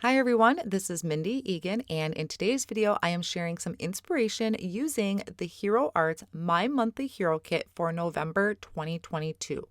Hi everyone, this is Mindy Eggen, and in today's video I am sharing some inspiration using the Hero Arts My Monthly Hero Kit for November 2022.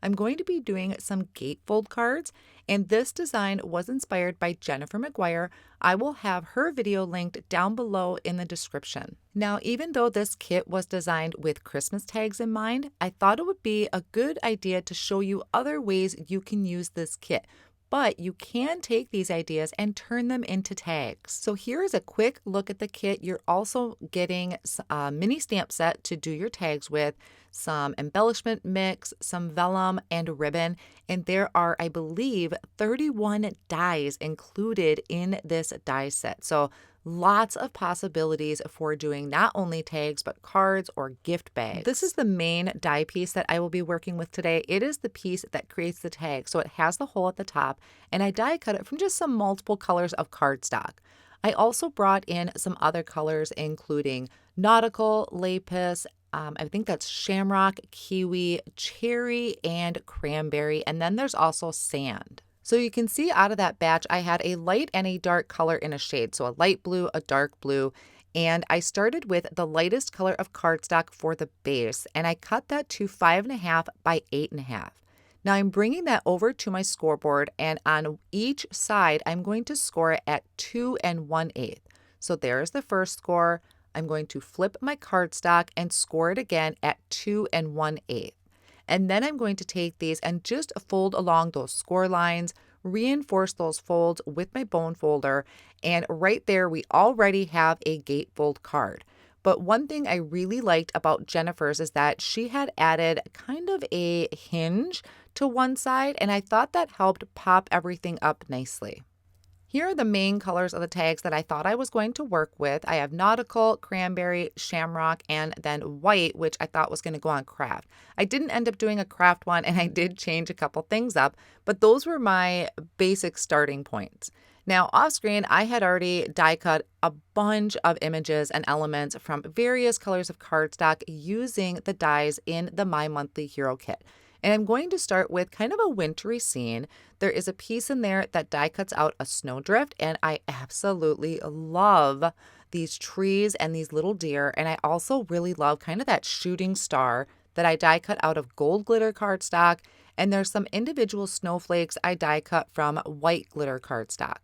I'm going to be doing some gatefold cards, and this design was inspired by Jennifer McGuire. I will have her video linked down below in the description. Now, even though this kit was designed with Christmas tags in mind, I thought it would be a good idea to show you other ways you can use this kit. But you can take these ideas and turn them into tags. So here is a quick look at the kit. You're also getting a mini stamp set to do your tags with, some embellishment mix, some vellum, and ribbon. And there are, I believe, 31 dies included in this die set. So lots of possibilities for doing not only tags, but cards or gift bags. This is the main die piece that I will be working with today. It is the piece that creates the tag. So it has the hole at the top, and I die cut it from just some multiple colors of cardstock. I also brought in some other colors, including Nautical, Lapis, I think that's Shamrock, Kiwi, Cherry, and Cranberry, and then there's also Sand. So you can see out of that batch, I had a light and a dark color in a shade. So a light blue, a dark blue, and I started with the lightest color of cardstock for the base, and I cut that to 5.5 by 8.5. Now I'm bringing that over to my scoreboard, and on each side, I'm going to score it at 2 1/8. So there's the first score. I'm going to flip my cardstock and score it again at 2 1/8. And then I'm going to take these and just fold along those score lines, reinforce those folds with my bone folder, and right there we already have a gatefold card. But one thing I really liked about Jennifer's is that she had added kind of a hinge to one side, and I thought that helped pop everything up nicely. Here are the main colors of the tags that I thought I was going to work with. I have Nautical, Cranberry, Shamrock, and then white, which I thought was going to go on craft. I didn't end up doing a craft one, and I did change a couple things up, but those were my basic starting points. Now, off screen, I had already die cut a bunch of images and elements from various colors of cardstock using the dies in the My Monthly Hero Kit. And I'm going to start with kind of a wintry scene. There is a piece in there that die cuts out a snowdrift, and I absolutely love these trees and these little deer. And I also really love kind of that shooting star that I die cut out of gold glitter cardstock. And there's some individual snowflakes I die cut from white glitter cardstock.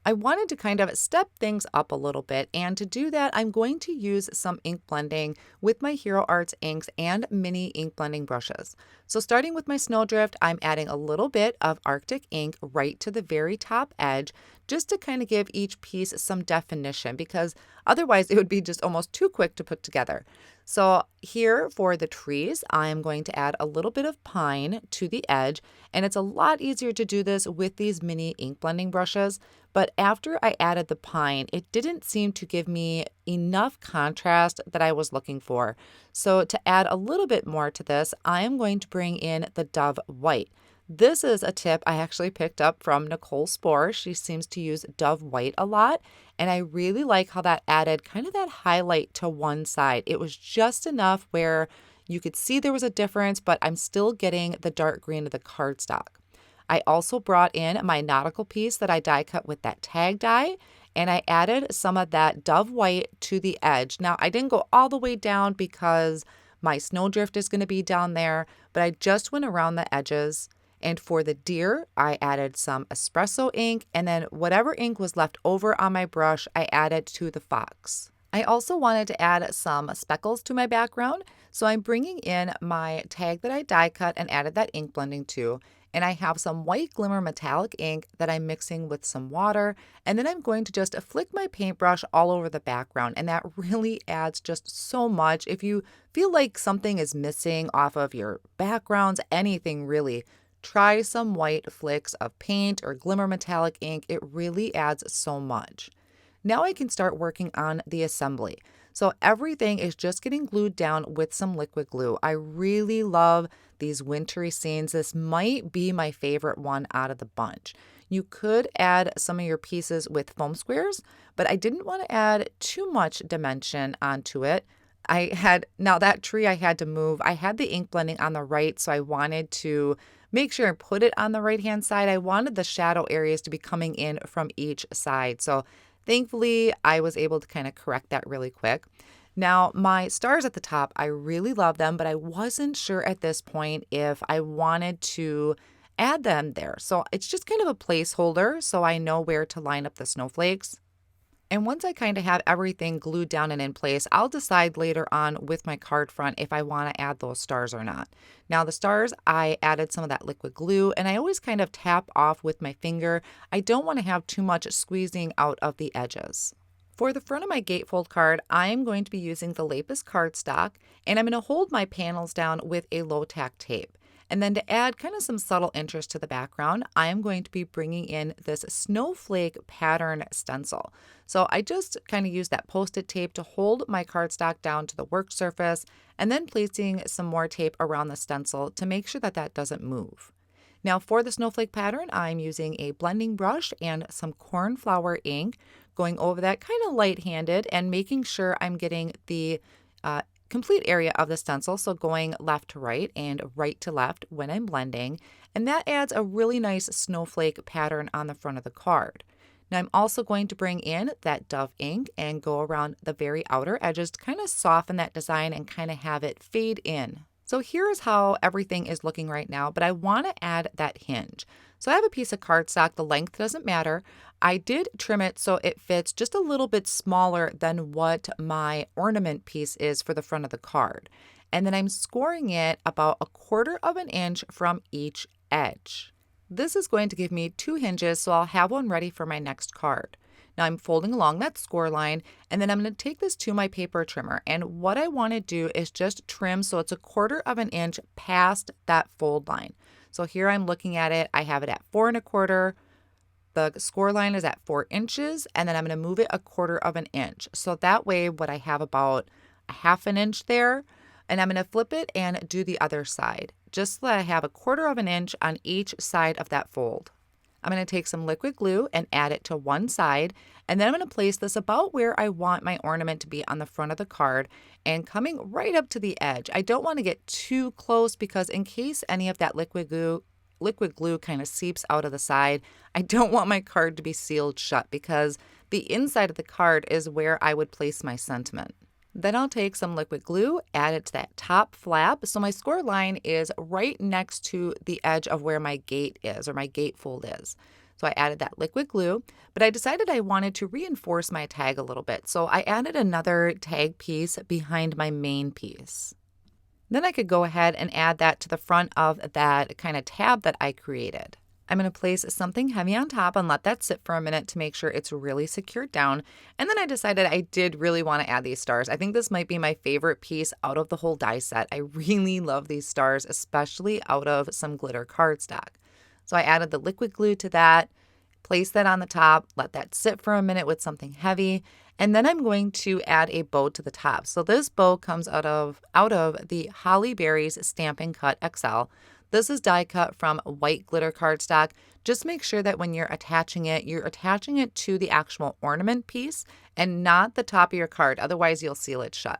I wanted to kind of step things up a little bit, and to do that, I'm going to use some ink blending with my Hero Arts inks and mini ink blending brushes. So starting with my snowdrift, I'm adding a little bit of Arctic ink right to the very top edge, just to kind of give each piece some definition, because otherwise it would be just almost too quick to put together. So here for the trees, I am going to add a little bit of pine to the edge, and it's a lot easier to do this with these mini ink blending brushes. But after I added the pine, it didn't seem to give me enough contrast that I was looking for. So to add a little bit more to this, I am going to bring in the Dove White. This is a tip I actually picked up from Nicole Spohr. She seems to use Dove White a lot, and I really like how that added kind of that highlight to one side. It was just enough where you could see there was a difference, but I'm still getting the dark green of the cardstock. I also brought in my Nautical piece that I die cut with that tag die, and I added some of that Dove White to the edge. Now, I didn't go all the way down because my snowdrift is going to be down there, but I just went around the edges. And for the deer, I added some Espresso ink, and then whatever ink was left over on my brush, I added to the fox. I also wanted to add some speckles to my background, so I'm bringing in my tag that I die cut and added that ink blending to. And I have some white glimmer metallic ink that I'm mixing with some water, and then I'm going to just flick my paintbrush all over the background, and that really adds just so much. If you feel like something is missing off of your backgrounds, anything really, try some white flicks of paint or glimmer metallic ink. It really adds so much. Now I can start working on the assembly. So everything is just getting glued down with some liquid glue. I really love these wintry scenes. This might be my favorite one out of the bunch. You could add some of your pieces with foam squares, but I didn't want to add too much dimension onto it. Now that tree I had to move. I had the ink blending on the right, so I wanted to make sure I put it on the right hand side. I wanted the shadow areas to be coming in from each side. So thankfully I was able to kind of correct that really quick. Now my stars at the top, I really love them, but I wasn't sure at this point if I wanted to add them there. So it's just kind of a placeholder so I know where to line up the snowflakes. And once I kind of have everything glued down and in place, I'll decide later on with my card front if I want to add those stars or not. Now the stars, I added some of that liquid glue and I always kind of tap off with my finger. I don't want to have too much squeezing out of the edges. For the front of my gatefold card, I'm going to be using the Lapis cardstock and I'm going to hold my panels down with a low tack tape. And then to add kind of some subtle interest to the background, I am going to be bringing in this snowflake pattern stencil. So I just kind of use that Post-it tape to hold my cardstock down to the work surface and then placing some more tape around the stencil to make sure that that doesn't move. Now for the snowflake pattern, I'm using a blending brush and some Cornflower ink, going over that kind of light-handed and making sure I'm getting the complete area of the stencil, so going left to right and right to left when I'm blending, and that adds a really nice snowflake pattern on the front of the card. Now I'm also going to bring in that Dove ink and go around the very outer edges to kind of soften that design and kind of have it fade in. So here's how everything is looking right now, but I want to add that hinge. So I have a piece of cardstock, the length doesn't matter. I did trim it so it fits just a little bit smaller than what my ornament piece is for the front of the card. And then I'm scoring it about 1/4 of an inch from each edge. This is going to give me 2 hinges, so I'll have one ready for my next card. Now I'm folding along that score line, and then I'm going to take this to my paper trimmer. And what I want to do is just trim so it's 1/4 of an inch past that fold line. So here I'm looking at it. I have it at 4 1/4. The score line is at 4 inches, and then I'm going to move it 1/4 of an inch. So that way, what I have about 1/2 an inch there, and I'm going to flip it and do the other side, just so that I have 1/4 of an inch on each side of that fold. I'm going to take some liquid glue and add it to one side, and then I'm going to place this about where I want my ornament to be on the front of the card and coming right up to the edge. I don't want to get too close because in case any of that liquid glue kind of seeps out of the side, I don't want my card to be sealed shut because the inside of the card is where I would place my sentiment. Then I'll take some liquid glue, add it to that top flap. So my score line is right next to the edge of where my gate is or my gatefold is. So I added that liquid glue, but I decided I wanted to reinforce my tag a little bit. So I added another tag piece behind my main piece. Then I could go ahead and add that to the front of that kind of tab that I created. I'm going to place something heavy on top and let that sit for a minute to make sure it's really secured down. And then I decided I did really want to add these stars. I think this might be my favorite piece out of the whole die set. I really love these stars, especially out of some glitter cardstock. So I added the liquid glue to that, placed that on the top, let that sit for a minute with something heavy, and then I'm going to add a bow to the top. So this bow comes out of the Holly Berries Stampin' Cut XL. This is die cut from white glitter cardstock. Just make sure that when you're attaching it to the actual ornament piece and not the top of your card. Otherwise, you'll seal it shut.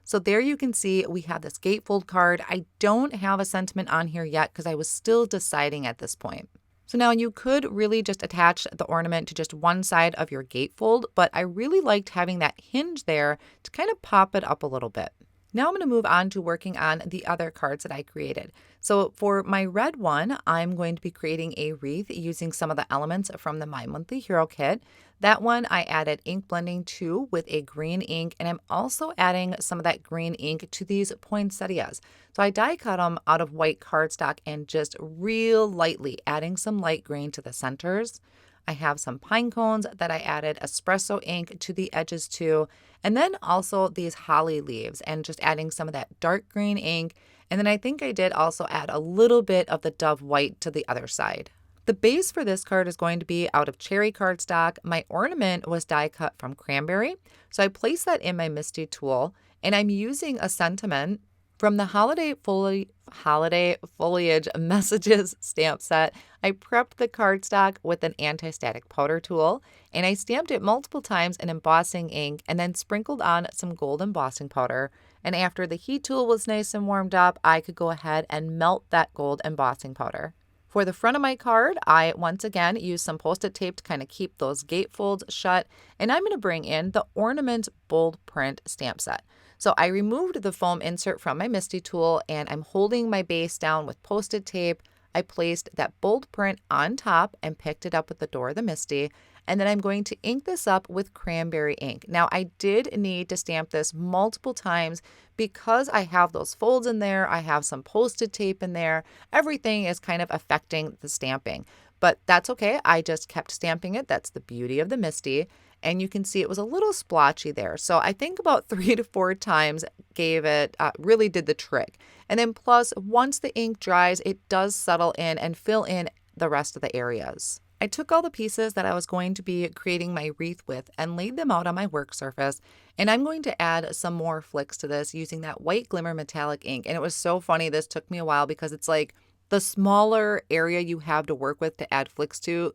So there you can see we have this gatefold card. I don't have a sentiment on here yet because I was still deciding at this point. So now you could really just attach the ornament to just one side of your gatefold, but I really liked having that hinge there to kind of pop it up a little bit. Now I'm going to move on to working on the other cards that I created. So for my red one, I'm going to be creating a wreath using some of the elements from the My Monthly Hero Kit. That one I added ink blending to with a green ink, and I'm also adding some of that green ink to these poinsettias. So I die cut them out of white cardstock and just real lightly adding some light green to the centers. I have some pine cones that I added espresso ink to the edges too, and then also these holly leaves and just adding some of that dark green ink. And then I think I did also add a little bit of the Dove white to the other side. The base for this card is going to be out of cherry cardstock. My ornament was die cut from cranberry, so I placed that in my Misty tool, and I'm using a sentiment from the Holiday Foliage Messages stamp set. I prepped the cardstock with an anti-static powder tool, and I stamped it multiple times in embossing ink and then sprinkled on some gold embossing powder. And after the heat tool was nice and warmed up, I could go ahead and melt that gold embossing powder. For the front of my card, I once again used some Post-it tape to kind of keep those gatefolds shut, and I'm going to bring in the Ornament bold print stamp set. So I removed the foam insert from my Misty tool, and I'm holding my base down with Post-it tape. I placed that bold print on top and picked it up with the door of the Misty, and then I'm going to ink this up with Cranberry Ink. Now, I did need to stamp this multiple times because I have those folds in there, I have some Post-it tape in there, everything is kind of affecting the stamping. But that's okay, I just kept stamping it. That's the beauty of the Misty. And you can see it was a little splotchy there. So I think about 3 to 4 times gave it, really did the trick. And then plus, once the ink dries, it does settle in and fill in the rest of the areas. I took all the pieces that I was going to be creating my wreath with and laid them out on my work surface. And I'm going to add some more flicks to this using that white glimmer metallic ink. And it was so funny. This took me a while because it's like the smaller area you have to work with to add flicks to,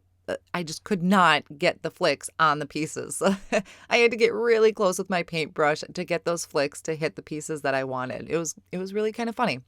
I just could not get the flicks on the pieces. I had to get really close with my paintbrush to get those flicks to hit the pieces that I wanted. It was really kind of funny.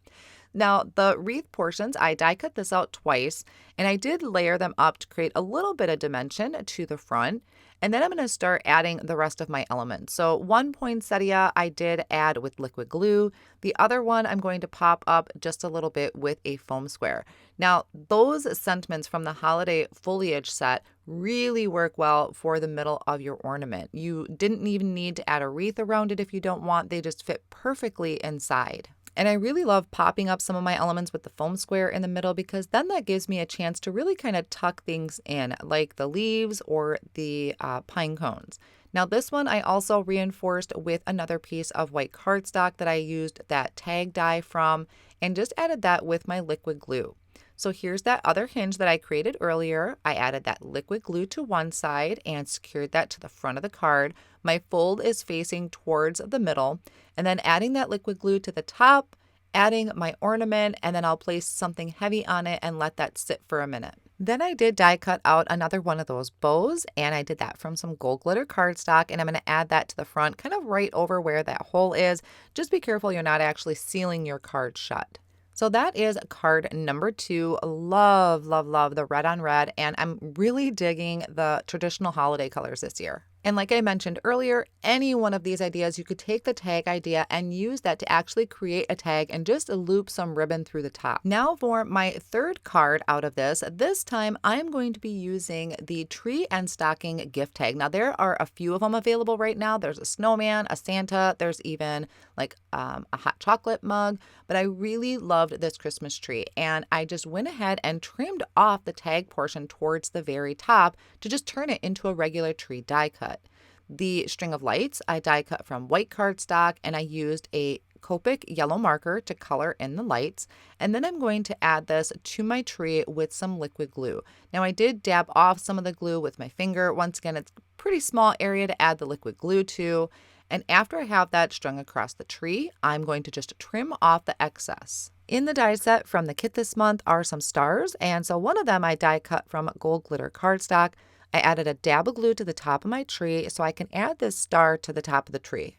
Now, the wreath portions, I die cut this out twice, and I did layer them up to create a little bit of dimension to the front. And then I'm going to start adding the rest of my elements. So one poinsettia I did add with liquid glue. The other one I'm going to pop up just a little bit with a foam square. Now, those sentiments from the holiday foliage set really work well for the middle of your ornament. You didn't even need to add a wreath around it if you don't want. They just fit perfectly inside. And I really love popping up some of my elements with the foam square in the middle because then that gives me a chance to really kind of tuck things in, like the leaves or the pine cones. Now this one I also reinforced with another piece of white cardstock that I used that tag die from and just added that with my liquid glue. So here's that other hinge that I created earlier. I added that liquid glue to one side and secured that to the front of the card. My fold is facing towards the middle, and then adding that liquid glue to the top, adding my ornament, and then I'll place something heavy on it and let that sit for a minute. Then I did die cut out another one of those bows, and I did that from some gold glitter cardstock, and I'm going to add that to the front, kind of right over where that hole is. Just be careful you're not actually sealing your card shut. So that is card number 2. Love, love, love the red on red, and I'm really digging the traditional holiday colors this year. And like I mentioned earlier, any one of these ideas, you could take the tag idea and use that to actually create a tag and just loop some ribbon through the top. Now for my third card out of this time I'm going to be using the tree and stocking gift tag. Now there are a few of them available right now. There's a snowman, a Santa, there's even like a hot chocolate mug, but I really loved this Christmas tree and I just went ahead and trimmed off the tag portion towards the very top to just turn it into a regular tree die cut. The string of lights I die cut from white cardstock and I used a Copic yellow marker to color in the lights. And then I'm going to add this to my tree with some liquid glue. Now I did dab off some of the glue with my finger. Once again, it's a pretty small area to add the liquid glue to. And after I have that strung across the tree, I'm going to just trim off the excess. In the die set from the kit this month are some stars. And so one of them I die cut from gold glitter cardstock. I added a dab of glue to the top of my tree so I can add this star to the top of the tree.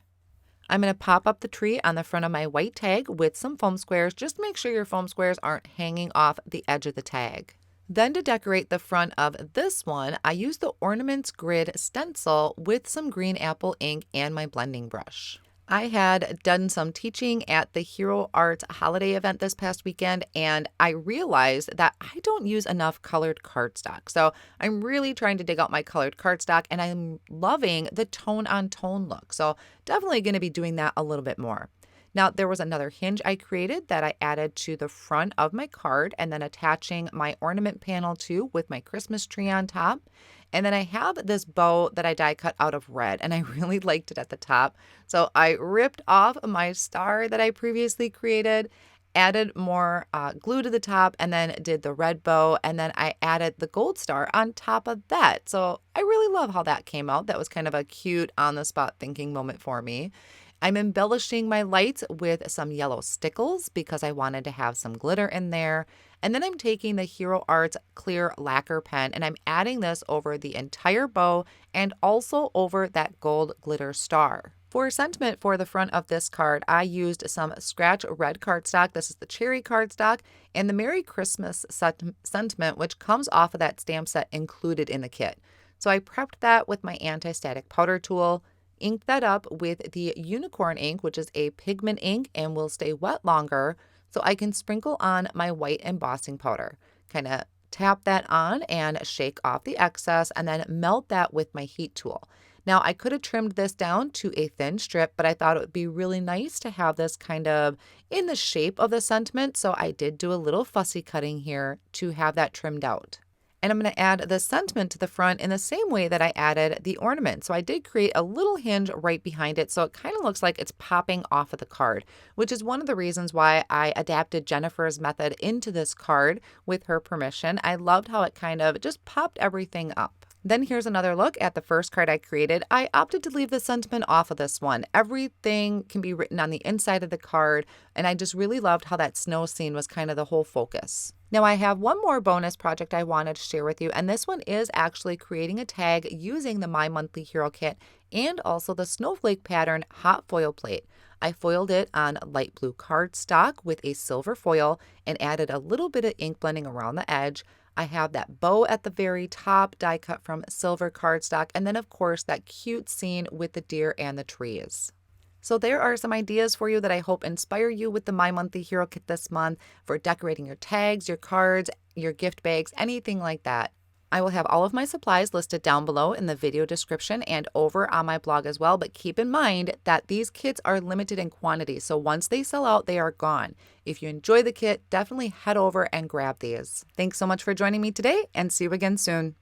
I'm going to pop up the tree on the front of my white tag with some foam squares. Just make sure your foam squares aren't hanging off the edge of the tag. Then to decorate the front of this one, I used the Ornaments grid stencil with some green apple ink and my blending brush. I had done some teaching at the Hero Arts holiday event this past weekend, and I realized that I don't use enough colored cardstock. So I'm really trying to dig out my colored cardstock, and I'm loving the tone-on-tone look. So definitely going to be doing that a little bit more. Now, there was another hinge I created that I added to the front of my card and then attaching my ornament panel to with my Christmas tree on top. And then I have this bow that I die cut out of red and I really liked it at the top. So I ripped off my star that I previously created, added more glue to the top and then did the red bow. And then I added the gold star on top of that. So I really love how that came out. That was kind of a cute on the spot thinking moment for me. I'm embellishing my lights with some yellow stickles because I wanted to have some glitter in there. And then I'm taking the Hero Arts clear lacquer pen and I'm adding this over the entire bow and also over that gold glitter star. For sentiment for the front of this card, I used some scratch red cardstock. This is the cherry cardstock, and the Merry Christmas sentiment, which comes off of that stamp set included in the kit. So I prepped that with my anti-static powder tool, inked that up with the unicorn ink, which is a pigment ink and will stay wet longer, so I can sprinkle on my white embossing powder. Kind of tap that on and shake off the excess and then melt that with my heat tool. Now, I could have trimmed this down to a thin strip, but I thought it would be really nice to have this kind of in the shape of the sentiment, so I did do a little fussy cutting here to have that trimmed out. And I'm going to add the sentiment to the front in the same way that I added the ornament. So I did create a little hinge right behind it, so it kind of looks like it's popping off of the card, which is one of the reasons why I adapted Jennifer's method into this card with her permission. I loved how it kind of just popped everything up. Then here's another look at the first card I created. I opted to leave the sentiment off of this one. Everything can be written on the inside of the card, and I just really loved how that snow scene was kind of the whole focus. Now I have one more bonus project I wanted to share with you, and this one is actually creating a tag using the My Monthly Hero Kit and also the Snowflake pattern hot foil plate. I foiled it on light blue cardstock with a silver foil and added a little bit of ink blending around the edge. I have that bow at the very top, die cut from silver cardstock, and then of course that cute scene with the deer and the trees. So there are some ideas for you that I hope inspire you with the My Monthly Hero Kit this month for decorating your tags, your cards, your gift bags, anything like that. I will have all of my supplies listed down below in the video description and over on my blog as well, but keep in mind that these kits are limited in quantity, so once they sell out, they are gone. If you enjoy the kit, definitely head over and grab these. Thanks so much for joining me today, and see you again soon.